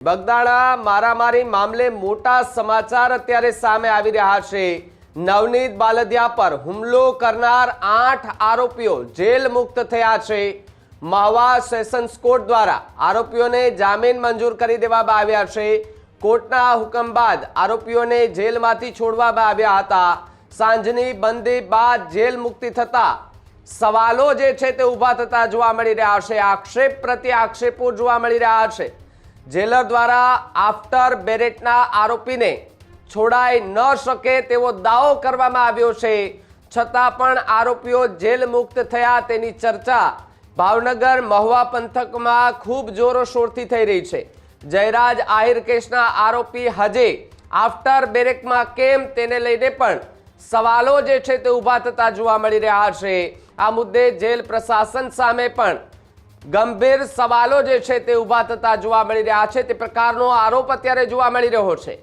બગદાણા મારામારી મામલે મોટા સમાચાર અત્યારે સામે આવી રહ્યા છે। નવનીત બાલદિયા પર હુમલો કરનાર 8 આરોપીઓ જેલ મુક્ત થયા છે। મહુવા સેશન્સ કોર્ટ દ્વારા આરોપીઓને જામીન મંજૂર કરી દેવામાં આવ્યા છે। કોર્ટના હુકમ બાદ આરોપીઓને જેલમાંથી છોડવામાં આવ્યા હતા। સાંજની બંદી બાદ જેલ મુક્તિ થતા સવાલો જે છે તે ઊભા થતા જોવા મળી રહ્યા છે। આક્ષેપ પ્રતિ આક્ષેપો જોવા મળી રહ્યા છે। જેલર દ્વારા આફ્ટર બેરેટના આરોપીને છોડાઈ ન શકે તેવો દાવો કરવામાં આવ્યો છે। છતાં પણ આરોપીઓ જેલ મુક્ત થયા તેની ચર્ચા ભાવનગર મહુવા પંથકમાં ખૂબ જોરશોરથી થઈ રહી છે। જયરાજ આહિર કેસના આરોપી હજે આફ્ટર બેરેકમાં કેમ તેને લઈને પણ સવાલો જે છે તે ઊભા થતા જોવા મળી રહ્યા છે। આ મુદ્દે જેલ પ્રશાસન સામે પણ ગંભીર સવાલો જે છે તે ઊભા થતા જોવા મળી રહ્યા છે। તે પ્રકારનો આરોપ અત્યારે જોવા મળી રહ્યો છે।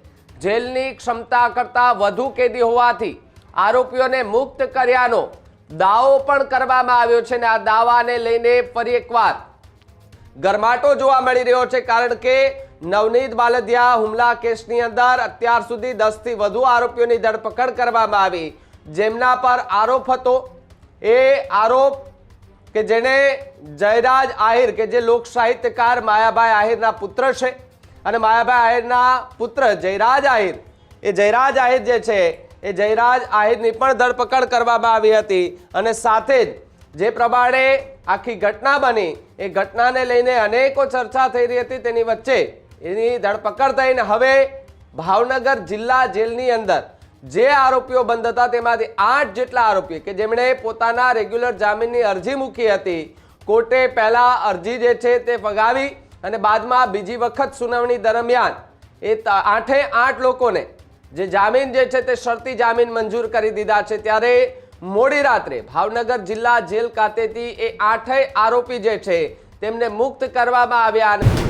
જેલની ક્ષમતા કરતા વધુ કેદી હોવાથી આરોપીઓને મુક્ત કર્યાનો દાવો પણ કરવામાં આવ્યો છે અને આ દાવાને લઈને ફરી એકવાર ગરમાટો જોવા મળી રહ્યો છે। કારણ કે નવનીત બાલદિયા હુમલા કેસની અંદર અત્યાર સુધી 10 થી વધુ આરોપીઓની ધરપકડ કરવામાં આવી। જેમના પર આરોપ હતો એ આરોપ કે જેને જયરાજ આહિર કે જે લોક સાહિત્યકાર માયાભાઈ આહિરના પુત્ર છે અને માયાભાઈ આહિરના પુત્ર જયરાજ આહિર એ જયરાજ આહિર જે છે એ જયરાજ આહિરની પણ ધરપકડ કરવામાં આવી હતી અને સાથે જ જે પ્રમાણે આખી ઘટના બની એ ઘટનાને લઈને અનેકો ચર્ચા થઈ રહી હતી। તેની વચ્ચે એની ધરપકડ થઈને હવે ભાવનગર જિલ્લા જેલની અંદર જે આરોપીઓ બંધ હતા તેમાંથી 8 જેટલા આરોપી કે જેમણે પોતાના રેગ્યુલર જામીનની અરજી મૂકી હતી। કોર્ટે પહેલા અરજી જે છે તે ફગાવી અને બાદમાં બીજી વખત સુનાવણી દરમિયાન એ 8 લોકોને જે જામીન જે છે તે શરતી જામીન મંજૂર કરી દીધા છે। ત્યારે મોડી રાત્રે ભાવનગર જિલ્લા જેલ ખાતેથી એ 8 આરોપી જે છે તેમને મુક્ત કરવામાં આવ્યા।